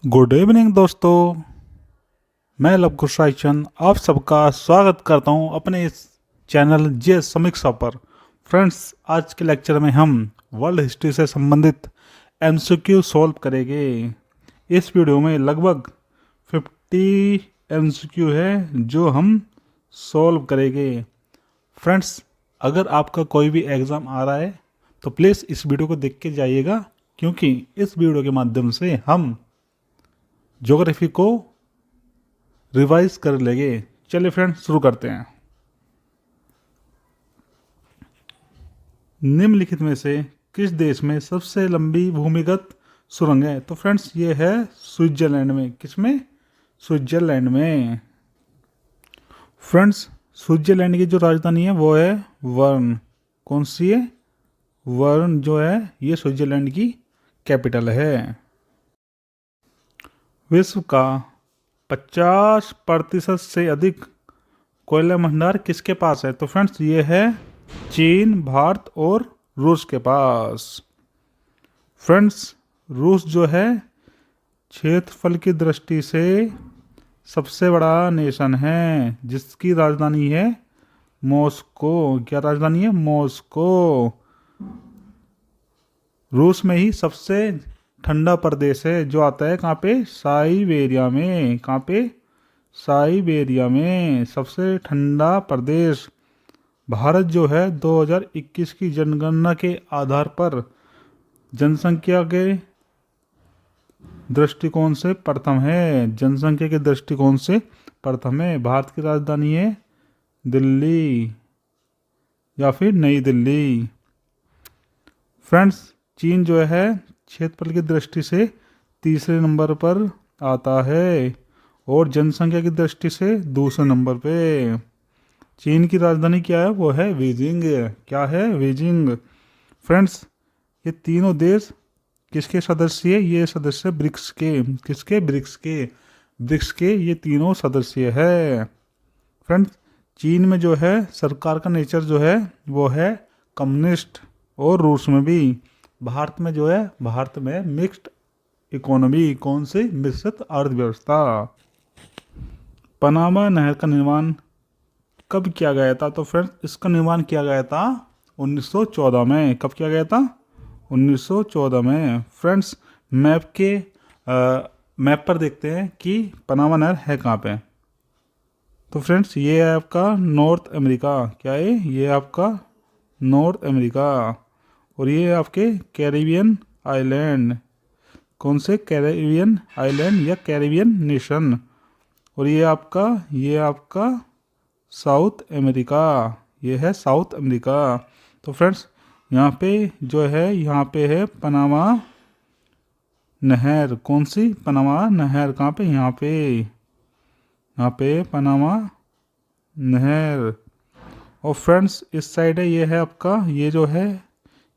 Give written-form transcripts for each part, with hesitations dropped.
Good evening दोस्तों। मैं लवकुश रायचंद आप सबका स्वागत करता हूं अपने इस चैनल जे समीक्षा पर। फ्रेंड्स, आज के लेक्चर में हम वर्ल्ड हिस्ट्री से संबंधित एमसीक्यू सॉल्व करेंगे। इस वीडियो में लगभग 50 एमसीक्यू है जो हम सॉल्व करेंगे। फ्रेंड्स, अगर आपका कोई भी एग्ज़ाम आ रहा है तो प्लीज़ इस वीडियो को देख के जाइएगा, क्योंकि इस वीडियो के माध्यम से हम ज्योग्राफी को रिवाइज कर लेंगे। चलिए फ्रेंड्स, शुरू करते हैं। निम्नलिखित में से किस देश में सबसे लंबी भूमिगत सुरंग है? तो फ्रेंड्स, ये है स्विट्जरलैंड में। किसमें? स्विट्जरलैंड में। फ्रेंड्स, स्विट्जरलैंड की जो राजधानी है वो है वर्न। कौन सी है? वर्न जो है ये स्विट्जरलैंड की कैपिटल है। विश्व का 50% से अधिक कोयला भंडार किसके पास है? तो फ्रेंड्स, ये है चीन, भारत और रूस के पास। फ्रेंड्स, रूस जो है क्षेत्रफल की दृष्टि से सबसे बड़ा नेशन है, जिसकी राजधानी है मॉस्को। क्या राजधानी है? मॉस्को। रूस में ही सबसे ठंडा प्रदेश है जो आता है कहाँ पे? साइबेरिया में। कहाँ पे? साइबेरिया में सबसे ठंडा प्रदेश। भारत जो है 2021 की जनगणना के आधार पर जनसंख्या के दृष्टिकोण से प्रथम है। जनसंख्या के दृष्टिकोण से प्रथम है। भारत की राजधानी है दिल्ली या फिर नई दिल्ली। फ्रेंड्स, चीन जो है क्षेत्रफल की दृष्टि से तीसरे नंबर पर आता है और जनसंख्या की दृष्टि से दूसरे नंबर पे। चीन की राजधानी क्या है? वो है बीजिंग। क्या है? बीजिंग। फ्रेंड्स, ये तीनों देश किसके सदस्य है? ये सदस्य ब्रिक्स के। किसके? ब्रिक्स के। ब्रिक्स के ये तीनों सदस्य है। फ्रेंड्स, चीन में जो है सरकार का नेचर जो है वो है कम्युनिस्ट, और रूस में भी। भारत में जो है, भारत में मिक्स्ड इकोनॉमी। कौन सी? मिश्रित अर्थव्यवस्था। पनामा नहर का निर्माण कब किया गया था? तो फ्रेंड्स, इसका निर्माण किया गया था 1914 में। कब किया गया था? 1914 में। फ्रेंड्स, मैप पर देखते हैं कि पनामा नहर है कहाँ पे। तो फ्रेंड्स, ये है आपका नॉर्थ अमेरिका। क्या है? ये है आपका नॉर्थ अमेरिका। और ये है आपके कैरिबियन आइलैंड। कौन से? कैरिबियन आइलैंड या कैरिबियन नेशन। और ये आपका साउथ अमेरिका। ये है साउथ अमेरिका। तो फ्रेंड्स, यहाँ पे जो है, यहाँ पे है पनामा नहर। कौन सी? पनामा नहर। कहाँ पे? यहाँ पे। यहाँ पे पनामा नहर। और फ्रेंड्स, इस साइड है, ये है आपका, ये जो है,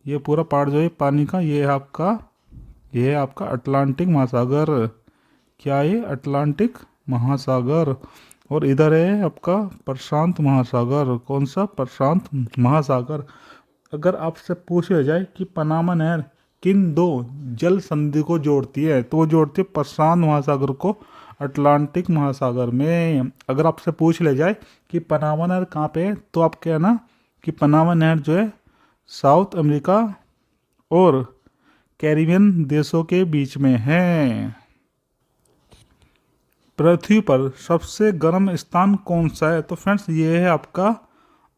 ये पूरा पार्ट जो है पानी का, ये है आपका अटलांटिक महासागर। क्या है? अटलांटिक महासागर। और इधर है आपका प्रशांत महासागर। कौन सा? प्रशांत महासागर। अगर आपसे पूछ लिया जाए कि पनामा नहर किन दो जल संधि को जोड़ती है, तो वो जोड़ती है प्रशांत महासागर को अटलांटिक महासागर में। अगर आपसे पूछ लिया जाए कि पनामा नहर कहाँ पे है, तो आप कहना कि पनामा नहर जो है साउथ अमेरिका और कैरिबियन देशों के बीच में है। पृथ्वी पर सबसे गर्म स्थान कौन सा है? तो फ्रेंड्स, ये है आपका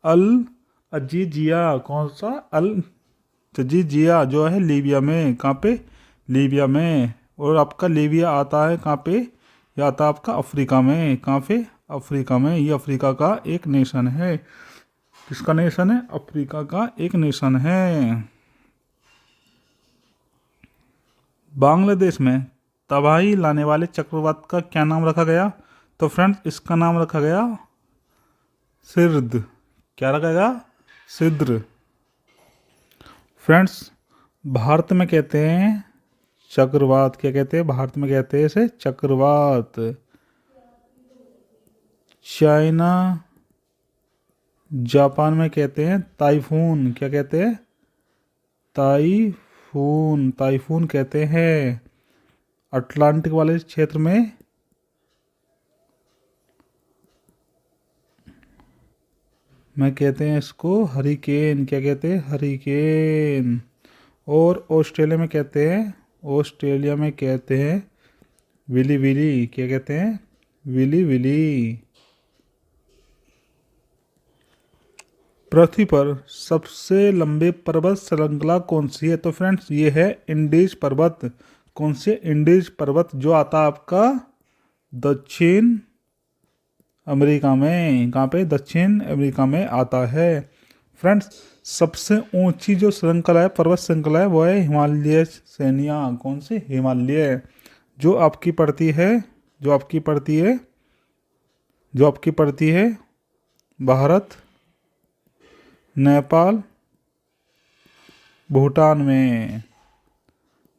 अल अजीजिया। कौन सा? अल अजीजिया, जो है लीबिया में। कहाँ पे? लीबिया में। और आपका लीबिया आता है कहाँ पे? ये आता है आपका अफ्रीका में। कहाँ पे? अफ्रीका में। ये अफ्रीका का एक नेशन है। किसका नेशन है? अफ्रीका का एक नेशन है। बांग्लादेश में तबाही लाने वाले चक्रवात का क्या नाम रखा गया? तो फ्रेंड्स, इसका नाम रखा गया सिर्द। क्या रखा गया? सिद्र। फ्रेंड्स, भारत में कहते हैं चक्रवात। क्या कहते हैं? भारत में कहते हैं इसे चक्रवात। चाइना, जापान में कहते हैं ताइफून। क्या कहते हैं? ताइफून। ताइफून कहते हैं। अटलांटिक वाले क्षेत्र में मैं कहते हैं इसको हरिकेन, क्या कहते हैं, हरिकेन। और ऑस्ट्रेलिया में कहते हैं विली विली, क्या कहते हैं, विली विली। पृथ्वी पर सबसे लंबे पर्वत श्रृंखला कौन सी है? तो फ्रेंड्स ये है इंडीज पर्वत। कौन से? इंडीज पर्वत, जो आता है आपका दक्षिण अमेरिका में। कहाँ पे? दक्षिण अमेरिका में आता है। फ्रेंड्स सबसे ऊंची जो श्रृंखला है, पर्वत श्रृंखला है, वो है हिमालय श्रेणियाँ। कौन सी? हिमालय। जो आपकी पड़ती है भारत, नेपाल, भूटान में।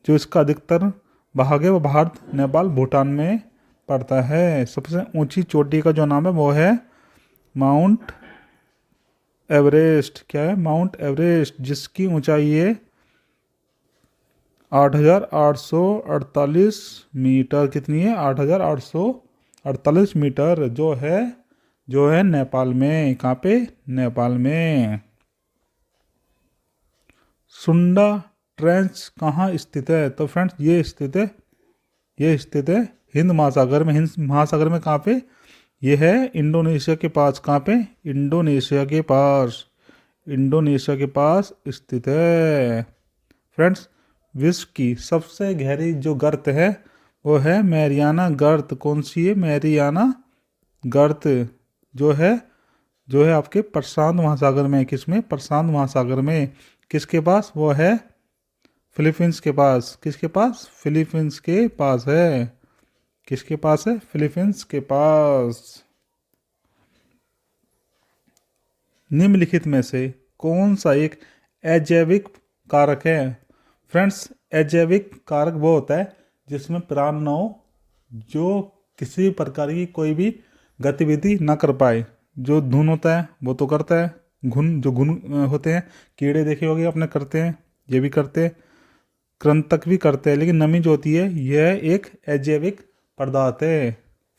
जो इसका अधिकतर भाग है वो भारत, नेपाल, भूटान में पड़ता है। सबसे ऊंची चोटी का जो नाम है वो है माउंट एवरेस्ट। क्या है? माउंट एवरेस्ट, जिसकी ऊंचाई है 8,848 मीटर। कितनी है? 8,848 मीटर, जो है नेपाल में। कहाँ पे? नेपाल में। सुंडा ट्रेंच कहाँ स्थित है? तो फ्रेंड्स ये स्थित है हिंद महासागर में। हिंद महासागर में कहाँ पे? ये है इंडोनेशिया के पास। कहाँ पे? इंडोनेशिया के पास स्थित है। फ्रेंड्स विश्व की सबसे गहरी जो गर्त है वो है मैरियाना गर्त। कौन सी है? मैरियाना गर्त, जो है आपके प्रशांत महासागर में। किसमें? प्रशांत महासागर में। किसके पास? वो है फिलीपींस के पास। किसके पास? फिलीपींस के पास है। किसके पास है? फिलीपींस के पास। निम्नलिखित में से कौन सा एक अजैविक कारक है? फ्रेंड्स अजैविक कारक वो होता है जिसमें प्राण न हो, जो किसी प्रकार की कोई भी गतिविधि ना कर पाए। जो धुन होता है वो तो करता है, घुन होते हैं, कीड़े देखे होंगे आपने, करते हैं, ये भी करते हैं, कृंतक भी करते हैं। लेकिन नमी जो होती है यह एक अजैविक पदार्थ है।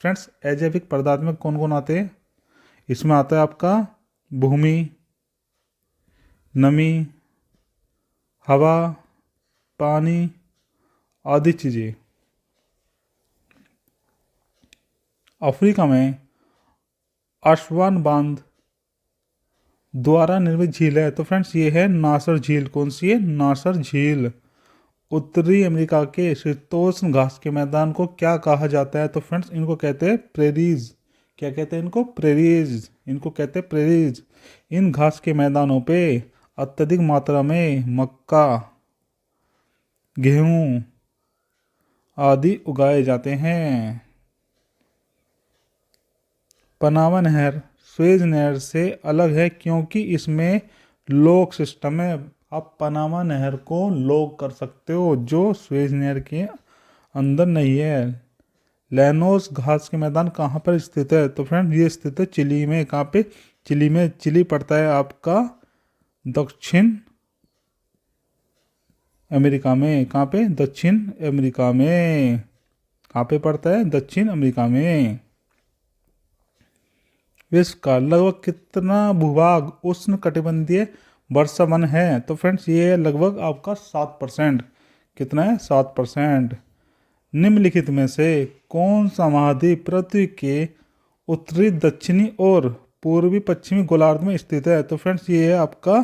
फ्रेंड्स अजैविक पदार्थ में कौन कौन आते हैं? इसमें आता है आपका भूमि, नमी, हवा, पानी आदि चीज़ें। अफ्रीका में आसवान बांध द्वारा निर्मित झील है। तो फ्रेंड्स ये है नासर झील। कौन सी है? नासर झील। उत्तरी अमेरिका के शीतोष्ण घास के मैदान को क्या कहा जाता है? तो फ्रेंड्स इनको कहते हैं प्रेरीज। क्या कहते हैं इनको? प्रेरीज। इनको कहते हैं प्रेरीज। इन घास के मैदानों पे अत्यधिक मात्रा में मक्का, गेहूं आदि उगाए जाते हैं। पनामा नहर स्वेज नहर से अलग है क्योंकि इसमें लॉक सिस्टम है। आप पनामा नहर को लॉक कर सकते हो, जो स्वेज नहर के अंदर नहीं है। लैनोस घास के मैदान कहाँ पर स्थित है? तो फ्रेंड ये स्थित है चिली में। कहाँ पे? चिली में। चिली पड़ता है आपका दक्षिण अमेरिका में। कहाँ पे? दक्षिण अमेरिका में। कहाँ पे पड़ता है? दक्षिण अमेरिका में। विश्व का लगभग कितना भूभाग उष्ण कटिबंधीय वर्षावन है? तो फ्रेंड्स ये है लगभग आपका 7%। कितना है? 7%। निम्नलिखित में से कौन सा महाद्वीप पृथ्वी के उत्तरी, दक्षिणी और पूर्वी पश्चिमी गोलार्ध में स्थित है? तो फ्रेंड्स ये है आपका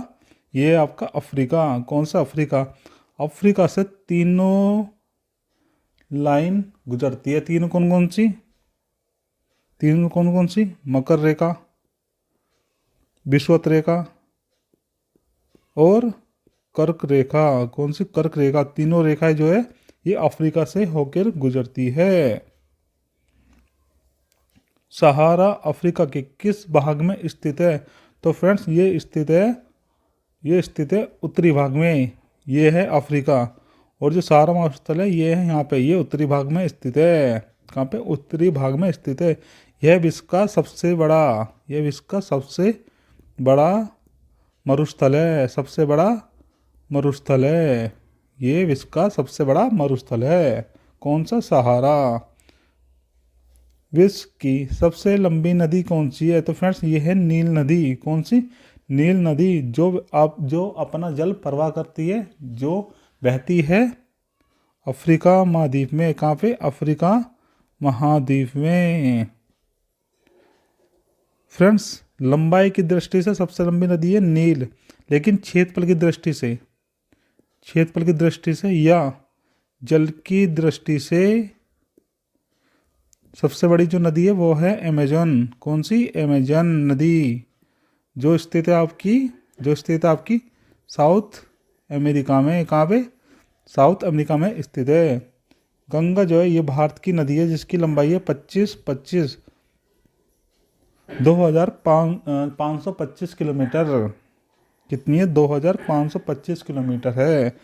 अफ्रीका। कौन सा? अफ्रीका। अफ्रीका से तीनों लाइन गुजरती है। तीनों कौन कौन सी? मकर रेखा, विषुवत रेखा और कर्क रेखा। कौन सी? कर्क रेखा। तीनों रेखाएं जो है ये अफ्रीका से होकर गुजरती है। सहारा अफ्रीका के किस भाग में स्थित है? तो फ्रेंड्स ये स्थित है उत्तरी भाग में। ये है अफ्रीका। और जो सहारा मरुस्थल है ये है यहाँ पे, ये उत्तरी भाग में स्थित है। कहाँ पे? उत्तरी भाग में स्थित है। यह विश्व का सबसे बड़ा मरुस्थल है। ये विश्व का सबसे बड़ा मरुस्थल है। कौन सा? सहारा। विश्व की सबसे लंबी नदी कौन सी है? तो फ्रेंड्स ये है नील नदी। कौन सी? नील नदी, जो अपना जल प्रवाह करती है, जो बहती है अफ्रीका महाद्वीप में। कहाँ पे? अफ्रीका महाद्वीप में। फ्रेंड्स लंबाई की दृष्टि से सबसे लंबी नदी है नील, लेकिन क्षेत्रफल की दृष्टि से या जल की दृष्टि से सबसे बड़ी जो नदी है वो है अमेजन। कौन सी? अमेजन नदी, जो स्थित है आपकी साउथ अमेरिका में। कहाँ पे? साउथ अमेरिका में स्थित है। गंगा जो है ये भारत की नदी है, जिसकी लंबाई है 2525 किलोमीटर। कितनी है? 2525 किलोमीटर है।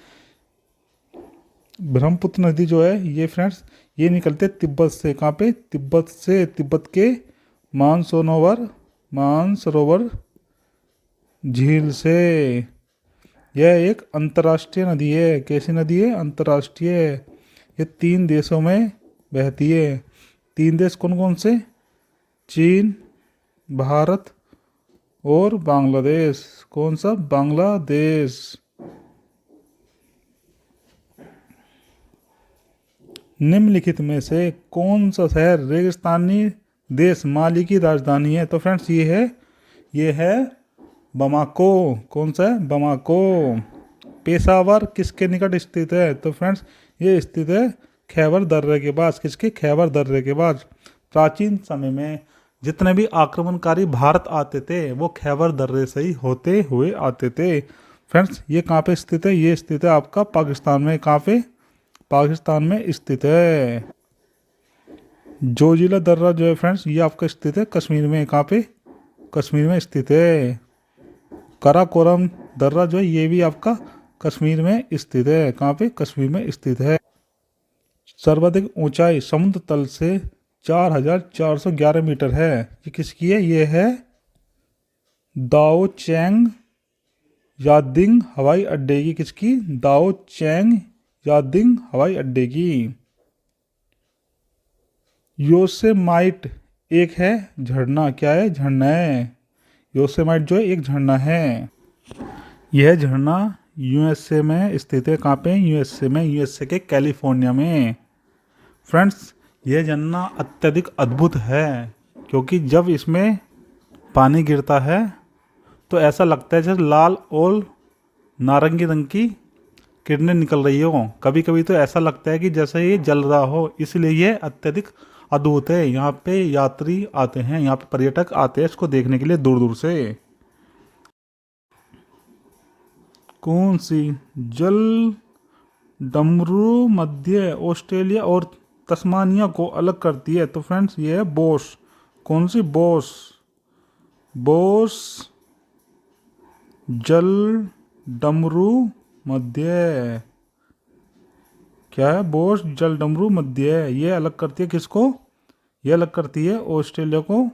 ब्रह्मपुत्र नदी जो है ये फ्रेंड्स ये निकलते तिब्बत से। कहाँ पे? तिब्बत से, तिब्बत के मानसरोवर झील से। यह एक अंतर्राष्ट्रीय नदी है। कैसी नदी है? अंतर्राष्ट्रीय। ये 3 देशों में बहती है। 3 देश कौन कौन से? चीन, भारत और बांग्लादेश। कौन सा? बांग्लादेश। निम्नलिखित में से कौन सा शहर रेगिस्तानी देश माली की राजधानी है? तो फ्रेंड्स ये है बमाको। कौन सा है? बमाको। पेशावर किसके निकट स्थित है? तो फ्रेंड्स ये स्थित है खैबर दर्रे के पास। किसके? खैबर दर्रे के पास। प्राचीन समय में जितने भी आक्रमणकारी भारत आते थे वो खैबर दर्रे से ही होते हुए आते थे। फ्रेंड्स ये कहाँ पे स्थित है? ये स्थित है आपका पाकिस्तान में। कहाँ पे? पाकिस्तान में स्थित है। जोजिला दर्रा जो है फ्रेंड्स ये आपका स्थित है कश्मीर में। कहाँ पे? कश्मीर में स्थित है। काराकोरम दर्रा जो है ये भी आपका कश्मीर में स्थित है। कहाँ पे? कश्मीर में स्थित है। सर्वाधिक ऊंचाई समुद्र तल से 4411 मीटर है। ये किसकी है? ये है दाओ चैंग यादिंग हवाई अड्डे की। किसकी? दाओ चैंग यादिंग हवाई अड्डे की। योसेमाइट एक है झरना। क्या है? झरना है। योसेमाइट जो है एक झरना है। यह झरना यूएसए में स्थित है। कहाँ पे? यूएसए में, यूएसए के कैलिफोर्निया में। फ्रेंड्स यह झरना अत्यधिक अद्भुत है, क्योंकि जब इसमें पानी गिरता है तो ऐसा लगता है जैसे लाल और नारंगी रंग की किरणें निकल रही हो। कभी कभी तो ऐसा लगता है कि जैसे ये जल रहा हो। इसलिए ये अत्यधिक अद्भुत है। यहाँ पे यात्री आते हैं, यहाँ पे पर्यटक आते हैं इसको देखने के लिए दूर दूर से। कौन सी जल डमरू मध्य ऑस्ट्रेलिया और तस्मानिया को अलग करती है? तो फ्रेंड्स ये है बोस। कौन सी? बोस। बोस जल डमरू मध्य। क्या है? बोस जल डमरू मध्य। ये अलग करती है किसको? ये अलग करती है ऑस्ट्रेलिया को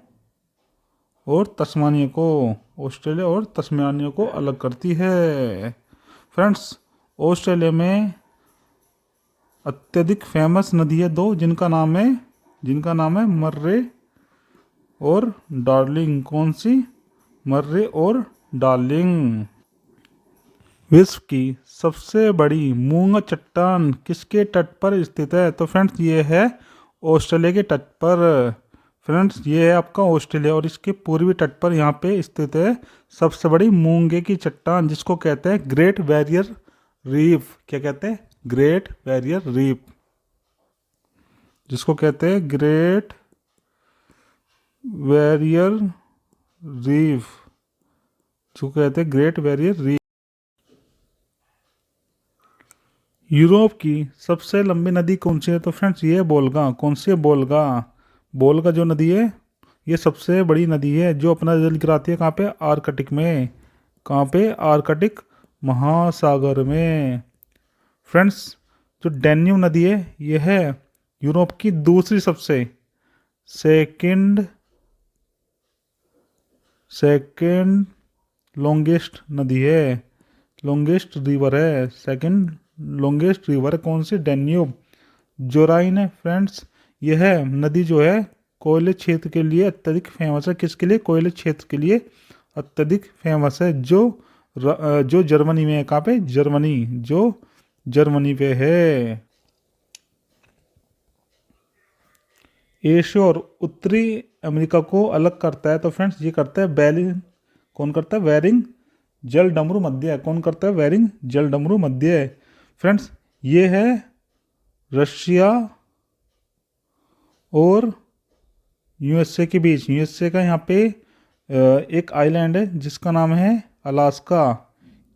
और तस्मानिया को। ऑस्ट्रेलिया और तस्मानिया को अलग करती है। फ्रेंड्स ऑस्ट्रेलिया में अत्यधिक फेमस नदी है 2, जिनका नाम है मर्रे और डार्लिंग। कौन सी? मर्रे और डार्लिंग। विश्व की सबसे बड़ी मूंगा चट्टान किसके तट पर स्थित है? तो फ्रेंड्स ये है ऑस्ट्रेलिया के तट पर। फ्रेंड्स ये है आपका ऑस्ट्रेलिया और इसके पूर्वी तट पर यहाँ पे स्थित है सबसे बड़ी मूंगे की चट्टान, जिसको कहते हैं ग्रेट बैरियर रीफ। क्या कहते हैं? ग्रेट बैरियर रीफ, जिसको कहते हैं ग्रेट बैरियर रीफ, जिसको कहते हैं ग्रेट बैरियर रीफ। यूरोप की सबसे लंबी नदी कौन सी है? तो फ्रेंड्स ये है बोल्गा। कौन सी है? बोल्गा। बोल्गा जो नदी है ये सबसे बड़ी नदी है जो अपना जल गिराती है। कहाँ पे? आर्कटिक में। कहाँ पे? आर्कटिक महासागर में। फ्रेंड्स जो डैन्यूब नदी है ये है यूरोप की दूसरी सबसे सेकंड लॉन्गेस्ट नदी है। लॉन्गेस्ट रिवर है, सेकंड लॉन्गेस्ट रिवर है। कौन सी? डैन्यूब। जोराइन है फ्रेंड्स। यह नदी जो है कोयले क्षेत्र के लिए अत्यधिक फेमस है। किसके लिए? कोयले क्षेत्र के लिए अत्यधिक फेमस है, जो जर्मनी में है। कहाँ पे? जर्मनी, जो जर्मनी पे है। एशिया और उत्तरी अमेरिका को अलग करता है तो फ्रेंड्स ये करता है बेरिंग। कौन करता है? बेरिंग जल डमरू मध्य है। कौन करता है? बेरिंग जल डमरू मध्य है। फ्रेंड्स ये है रशिया और यूएसए के बीच। यूएसए का यहाँ पे एक आइलैंड है जिसका नाम है अलास्का।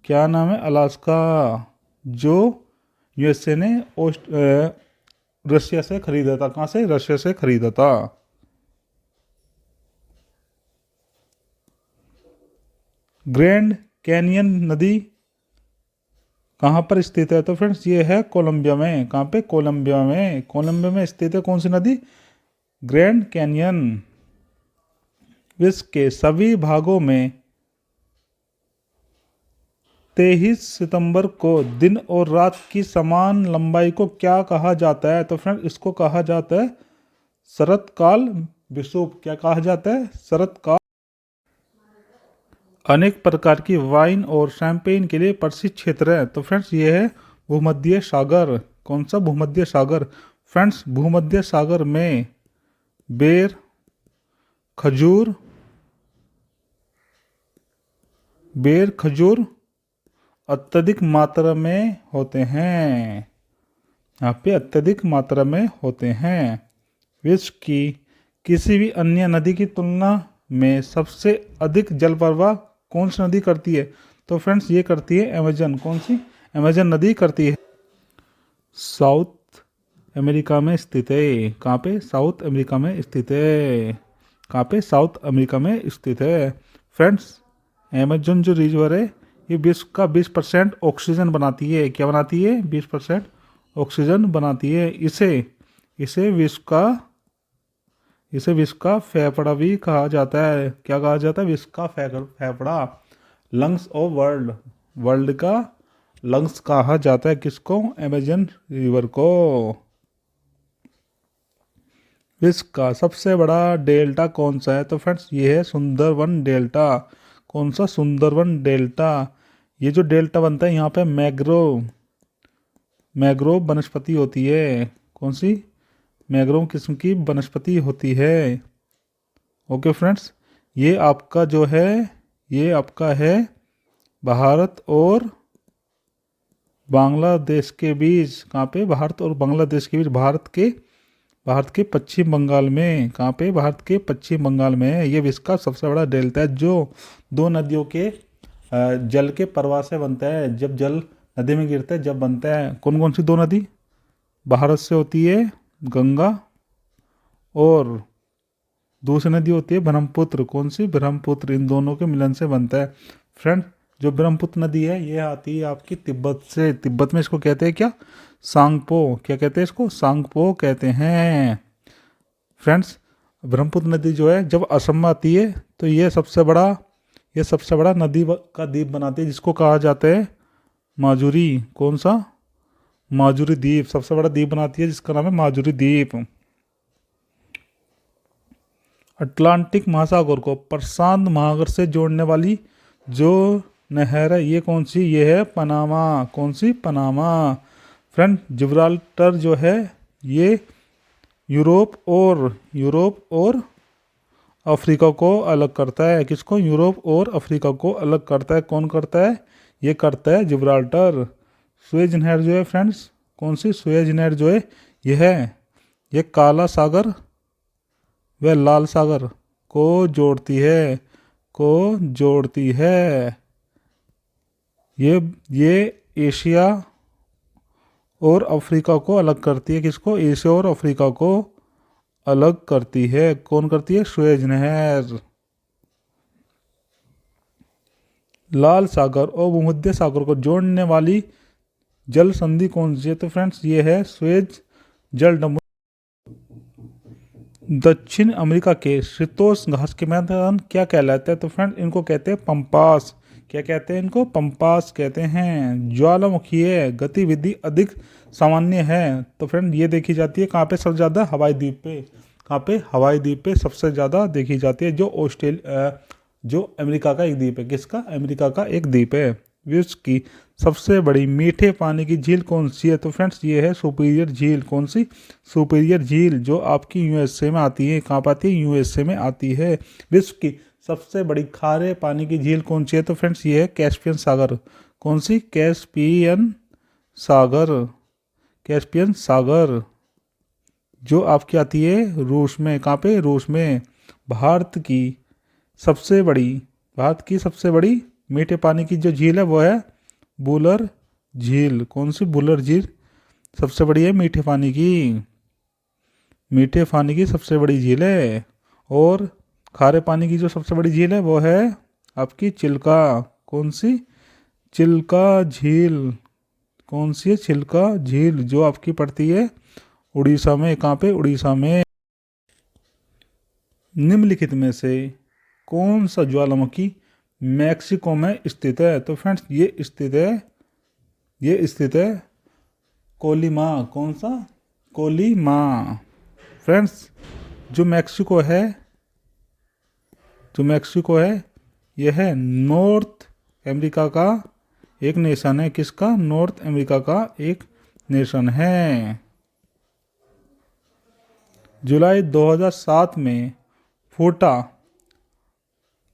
क्या नाम है? अलास्का, जो यूएसए ने रशिया से खरीदा था। कहाँ से? रशिया से खरीदा था। ग्रैंड कैनियन नदी कहाँ पर स्थित है? तो फ्रेंड्स ये है कोलंबिया में। कहाँ पे? कोलंबिया में। कोलंबिया में स्थित है कौन सी नदी? Grand canyon. विश्व के सभी भागों में 23 सितंबर को दिन और रात की समान लंबाई को क्या कहा जाता है? तो फ्रेंड इसको कहा जाता है शरतकाल विषुव। क्या कहा जाता है? शरतकाल। अनेक प्रकार की वाइन और शैंपेन के लिए प्रसिद्ध क्षेत्र है तो फ्रेंड्स ये है भूमध्य सागर। कौन सा? भूमध्य सागर। फ्रेंड्स भूमध्य सागर में बेर, खजूर, अत्यधिक मात्रा में होते हैं। यहाँ पे अत्यधिक मात्रा में होते हैं। विश्व की किसी भी अन्य नदी की तुलना में सबसे अधिक जल प्रवाह कौन सी नदी करती है? तो फ्रेंड्स ये करती है अमेजन। कौन सी? अमेजन नदी करती है। साउथ अमेरिका में स्थित है। कहाँ पे? साउथ अमेरिका में स्थित है। कहाँ पे? साउथ अमेरिका में स्थित है। फ्रेंड्स अमेजन जो रिवर है ये विश्व का 20% ऑक्सीजन बनाती है। क्या बनाती है? 20% ऑक्सीजन बनाती है। इसे विश्व का फेफड़ा भी कहा जाता है। क्या कहा जाता है? विश्व का फेफड़ा, लंग्स ऑफ वर्ल्ड। वर्ल्ड का लंग्स कहा जाता है किसको? अमेजन रिवर को। विश्व का सबसे बड़ा डेल्टा कौन सा है? तो फ्रेंड्स ये है सुंदरवन डेल्टा। कौन सा? सुंदरवन डेल्टा। ये जो डेल्टा बनता है यहाँ पे मैग्रोव वनस्पति होती है। कौन सी? मैग्रोव किस्म की वनस्पति होती है। ओके फ्रेंड्स ये आपका जो है ये आपका है भारत और बांग्लादेश के बीच। कहाँ पे? भारत और बांग्लादेश के बीच। भारत के पश्चिम बंगाल में। कहाँ पे? भारत के पश्चिम बंगाल में है। ये विश्व का सबसे बड़ा डेल्टा है जो दो नदियों के जल के प्रवाह से बनता है। जब जल नदी में गिरता है जब बनता है। कौन कौन सी दो नदी? भारत से होती है गंगा और दूसरी नदी होती है ब्रह्मपुत्र। कौन सी? ब्रह्मपुत्र। इन दोनों के मिलन से बनता है। फ्रेंड जो ब्रह्मपुत्र नदी है ये आती है आपकी तिब्बत से। तिब्बत में इसको कहते हैं क्या? सांगपो। क्या कहते हैं इसको? सांगपो कहते हैं। फ्रेंड्स ब्रह्मपुत्र नदी जो है जब असम में आती है तो ये सबसे बड़ा नदी का द्वीप बनाती है जिसको कहा जाता है माजुरी। कौन सा? माजुरी द्वीप सबसे बड़ा द्वीप बनाती है जिसका नाम है माजुरी द्वीप। अटलांटिक महासागर को प्रशांत महासागर से जोड़ने वाली जो नहर है ये कौन सी? ये है पनामा। कौन सी? पनामा। फ्रेंड जिब्राल्टर जो है ये यूरोप और अफ्रीका को अलग करता है। किसको? यूरोप और अफ्रीका को अलग करता है। कौन करता है? ये करता है जिब्राल्टर। सुएज नहर जो है फ्रेंड्स, कौन सी? सुएज नहर जो है ये काला सागर व लाल सागर को जोड़ती है। ये एशिया और अफ्रीका को अलग करती है। किसको? एशिया और अफ्रीका को अलग करती है। कौन करती है? सुएज नहर। लाल सागर और भूमध्य सागर को जोड़ने वाली जल संधि कौन सी है? तो फ्रेंड्स ये है सुएज जल डमरू। दक्षिण अमेरिका के शीतोष्ण घास के मैदान क्या कहलाते हैं? तो फ्रेंड इनको कहते हैं पंपास। क्या कहते हैं इनको? पंपास कहते हैं। ज्वालामुखीय गतिविधि अधिक सामान्य है। तो फ्रेंड ये देखी जाती है कहाँ पे सबसे ज़्यादा? हवाई द्वीप पे। कहाँ पे? हवाई द्वीप पे सबसे ज़्यादा देखी जाती है, जो अमेरिका का एक द्वीप है। किसका? अमेरिका का एक द्वीप है। विश्व की सबसे बड़ी मीठे पानी की झील कौन सी है? तो फ्रेंड्स ये है सुपीरियर झील। कौन सी? सुपीरियर झील, जो आपकी यूएसए में आती है। कहाँ पर आती है? यूएसए में आती है। विश्व की सबसे बड़ी खारे पानी की झील कौन सी है? तो फ्रेंड्स ये है कैस्पियन सागर। कौन सी? कैस्पियन सागर। कैस्पियन सागर, जो आपकी आती है रूस में। कहाँ पे? रूस में। भारत की सबसे बड़ी भारत की सबसे बड़ी मीठे पानी की जो झील है वो है बुलर झील। कौन सी? बुलर झील सबसे बड़ी है मीठे पानी की सबसे बड़ी झील है। और खारे पानी की जो सबसे बड़ी झील है वो है आपकी चिल्का। कौन सी? चिल्का झील। कौन सी है? चिल्का झील, जो आपकी पड़ती है उड़ीसा में। कहाँ पे? उड़ीसा में। निम्नलिखित में से कौन सा ज्वालामुखी मैक्सिको में स्थित है? तो फ्रेंड्स ये स्थित है कोलिमा। कौन सा? कोलिमा। फ्रेंड्स जो मैक्सिको है यह है नॉर्थ अमेरिका का एक नेशन है। किसका? नॉर्थ अमेरिका का एक नेशन है। जुलाई 2007 में फूटा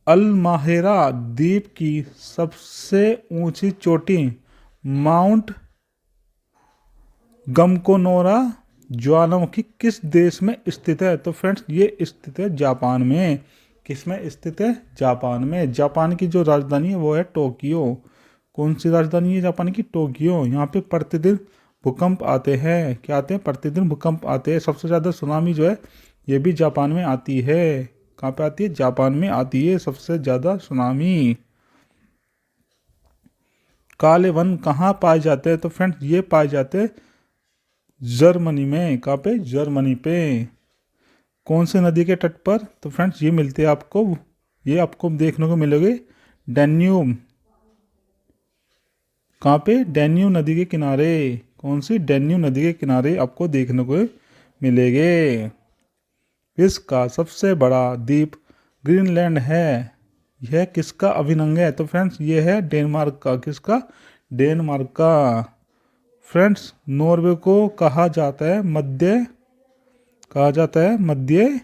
अल्माहेरा द्वीप की सबसे ऊंची चोटी माउंट गमकोनोरा ज्वालामुखी किस देश में स्थित है? तो फ्रेंड्स ये स्थित है जापान में। किस में स्थित है? जापान में। जापान की जो राजधानी है वो है टोक्यो। कौन सी राजधानी है जापान की? टोक्यो। यहाँ पे प्रतिदिन भूकंप आते हैं। क्या आते हैं? प्रतिदिन भूकंप आते हैं। सबसे ज़्यादा सुनामी जो है ये भी जापान में आती है। कहाँ पे आती है? जापान में आती है सबसे ज़्यादा सुनामी। काले वन कहाँ पाए जाते हैं? तो फ्रेंड्स ये पाए जाते हैं जर्मनी में। कहाँ पे? जर्मनी पे। कौन से नदी के तट पर? तो फ्रेंड्स ये मिलते हैं आपको, ये आपको देखने को मिलेंगे डैन्यूब। कहाँ पे? डैन्यूब नदी के किनारे। कौन सी? डैन्यूब नदी के किनारे आपको देखने को मिलेंगे। विश्व का सबसे बड़ा द्वीप ग्रीनलैंड है। यह किसका अभिन्न है? तो फ्रेंड्स ये है डेनमार्क का। किसका? डेनमार्क का। फ्रेंड्स नॉर्वे को कहा जाता है मध्य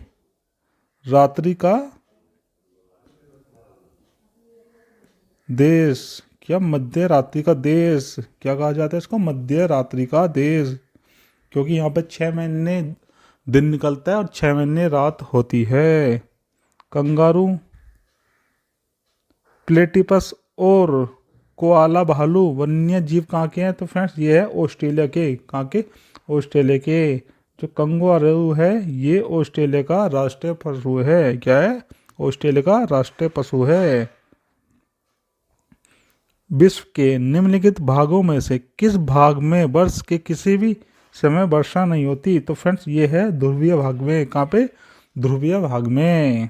रात्रि का देश। क्या? मध्य रात्रि का देश। क्या कहा जाता है इसको? मध्य रात्रि का देश। क्योंकि यहाँ पे 6 महीने दिन निकलता है और 6 महीने रात होती है। कंगारू, प्लेटिपस और कोआला भालू वन्य जीव कहाँ के हैं? तो फ्रेंड्स ये है ऑस्ट्रेलिया के। कहाँ के? ऑस्ट्रेलिया के। जो कंगारू है ये ऑस्ट्रेलिया का राष्ट्रीय पशु है। क्या है? ऑस्ट्रेलिया का राष्ट्रीय पशु है। विश्व के निम्नलिखित भागों में से किस भाग में वर्ष के किसी भी समय वर्षा नहीं होती? तो फ्रेंड्स ये है ध्रुवीय भाग में। कहाँ पे? ध्रुवीय भाग में।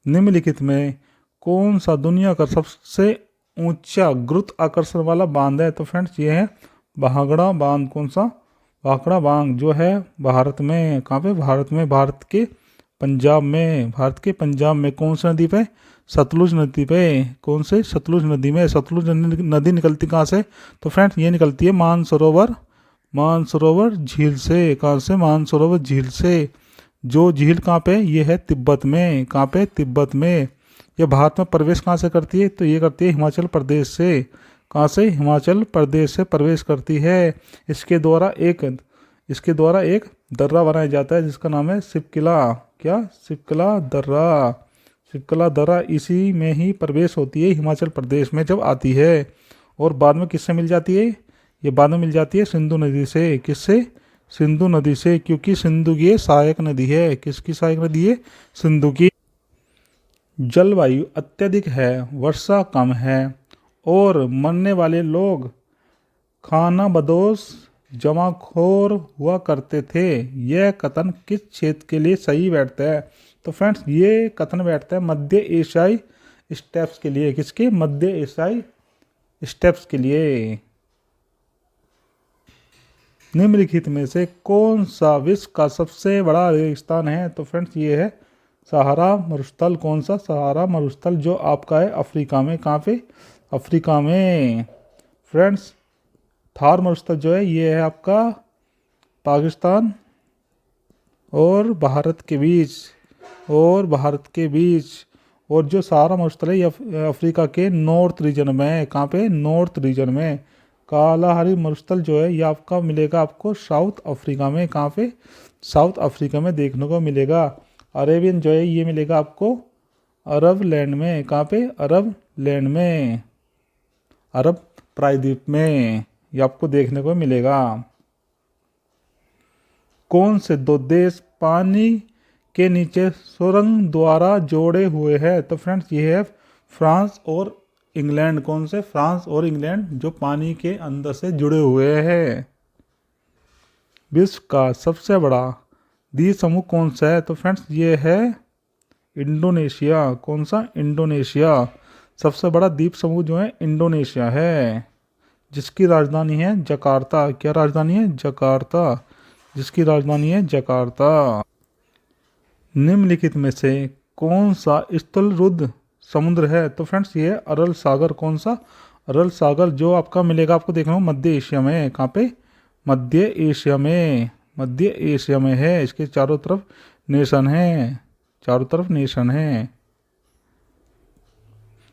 निम्नलिखित में कौन सा दुनिया का सबसे ऊंचा गुरुत्वाकर्षण वाला बांध है? तो फ्रेंड्स ये है भाखड़ा बांध। कौन सा? भाखड़ा बांध, जो है भारत में। कहाँ पे? भारत में। भारत के पंजाब में। कौन सी नदी पे? सतलुज नदी पे। कौन से? सतलुज नदी में। सतलुज नदी निकलती कहाँ से? तो फ्रेंड्स ये निकलती है मानसरोवर झील से। कहाँ से? मानसरोवर झील से। जो झील कहाँ पे? ये है तिब्बत में। कहाँ पे? तिब्बत में। ये भारत में प्रवेश कहाँ से करती है? तो ये करती है हिमाचल प्रदेश से। कहाँ से? हिमाचल प्रदेश से प्रवेश करती है। इसके द्वारा एक दर्रा बनाया जाता है जिसका नाम है शिपकिला। क्या? शिपकिला दर्रा। शिपकिला दर्रा इसी में ही प्रवेश होती है हिमाचल प्रदेश में जब आती है। और बाद में किससे मिल जाती है? ये बाद में मिल जाती है सिंधु नदी से। किससे? सिंधु नदी से, क्योंकि सिंधु की सहायक नदी है। किसकी सहायक नदी है? सिंधु की। जलवायु अत्यधिक है, वर्षा कम है और मरने वाले लोग खानाबदोश जमाखोर हुआ करते थे। यह कथन किस क्षेत्र के लिए सही बैठता है? तो फ्रेंड्स ये कथन बैठता है मध्य स्टेप्स के लिए, किसके? मध्य एशियाई स्टेप्स के लिए। निम्नलिखित में से कौन सा विश्व का सबसे बड़ा रेगिस्तान है? तो फ्रेंड्स ये है सहारा मरुस्थल। कौन सा? सहारा मरुस्थल, जो आपका है अफ्रीका में। कहाँ पे? अफ्रीका में। फ्रेंड्स थार मरुस्थल जो है ये है आपका पाकिस्तान और भारत के बीच, और जो सहारा मरुस्थल है ये अफ्रीका के नॉर्थ रीजन में है। कहाँ पे? नॉर्थ रीजन में। कालाहारी मरुस्थल जो है ये आपका मिलेगा आपको साउथ अफ्रीका में। कहाँ पे? साउथ अफ्रीका में देखने को मिलेगा। अरेबियन जो है ये मिलेगा आपको अरब लैंड में। कहाँ पे? अरब लैंड में, अरब प्रायद्वीप में ये आपको देखने को मिलेगा। कौन से दो देश पानी के नीचे सुरंग द्वारा जोड़े हुए हैं? तो फ्रेंड्स ये है फ्रांस और इंग्लैंड। कौन से? फ्रांस और इंग्लैंड जो पानी के अंदर से जुड़े हुए हैं। विश्व का सबसे बड़ा द्वीप समूह कौन सा है? तो फ्रेंड्स ये है इंडोनेशिया। कौन सा? इंडोनेशिया। सबसे बड़ा द्वीप समूह जो है इंडोनेशिया है, जिसकी राजधानी है जकार्ता। क्या राजधानी है? जकार्ता, जिसकी राजधानी है जकार्ता। निम्नलिखित में से कौन सा स्थल रुद्ध समुद्र है? तो फ्रेंड्स ये है अरल सागर। कौन सा? अरल सागर, जो आपका मिलेगा आपको देखने को मध्य एशिया में। कहाँ पे? मध्य एशिया में, मध्य एशिया में है। इसके चारों तरफ नेशन है, चारों तरफ नेशन है,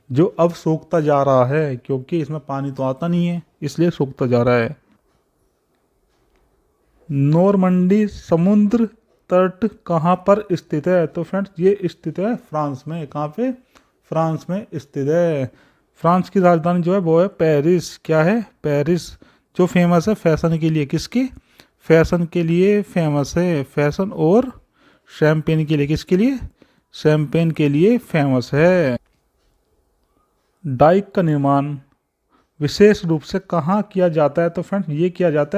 जो अब सूखता जा रहा है क्योंकि इसमें पानी तो आता नहीं है, इसलिए सूखता जा रहा है। नॉर्मंडी समुद्र तट कहाँ पर स्थित है? तो फ्रेंड्स ये स्थित है फ्रांस में। कहाँ पे? फ्रांस में स्थित है। फ्रांस की राजधानी जो है वो है पेरिस। क्या है? पेरिस, जो फेमस है फैशन के लिए। किसके? फैशन के लिए फेमस है। फैशन और शैम्पेन के लिए। किसके लिए? शैम्पेन के लिए फेमस है। डाइक का निर्माण विशेष रूप से कहाँ किया जाता है? तो फ्रेंड्स ये किया जाता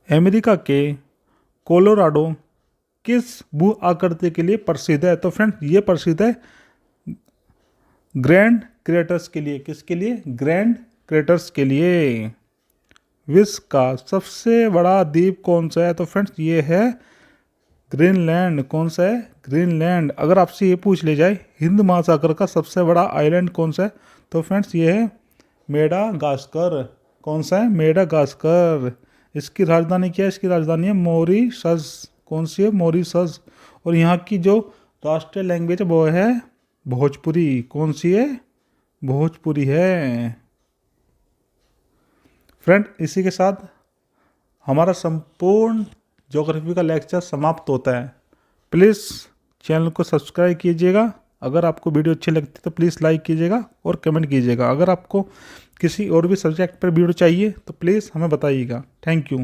है अमेरिका के कोलोराडो किस भू आकृति के लिए प्रसिद्ध है? तो फ्रेंड्स ये प्रसिद्ध है ग्रैंड क्रेटर्स के लिए। किसके लिए? ग्रैंड क्रेटर्स के लिए। विश्व का सबसे बड़ा द्वीप कौन सा है? तो फ्रेंड्स ये है ग्रीनलैंड। कौन सा है? ग्रीनलैंड। अगर आपसे ये पूछ ले जाए हिंद महासागर का सबसे बड़ा आइलैंड कौन सा है? तो फ्रेंड्स ये है मेडागास्कर। कौन सा है? मेडागास्कर। इसकी राजधानी क्या है? इसकी राजधानी है मॉरिशस। कौन सी है? मॉरिशस। और यहाँ की जो राष्ट्रीय लैंग्वेज है वो है भोजपुरी। कौन सी है? भोजपुरी है। फ्रेंड इसी के साथ हमारा संपूर्ण ज्योग्राफी का लेक्चर समाप्त होता है। प्लीज़ चैनल को सब्सक्राइब कीजिएगा। अगर आपको वीडियो अच्छी लगती तो प्लीज़ लाइक कीजिएगा और कमेंट कीजिएगा। अगर आपको किसी और भी सब्जेक्ट पर वीडियो चाहिए तो प्लीज़ हमें बताइएगा। Thank you.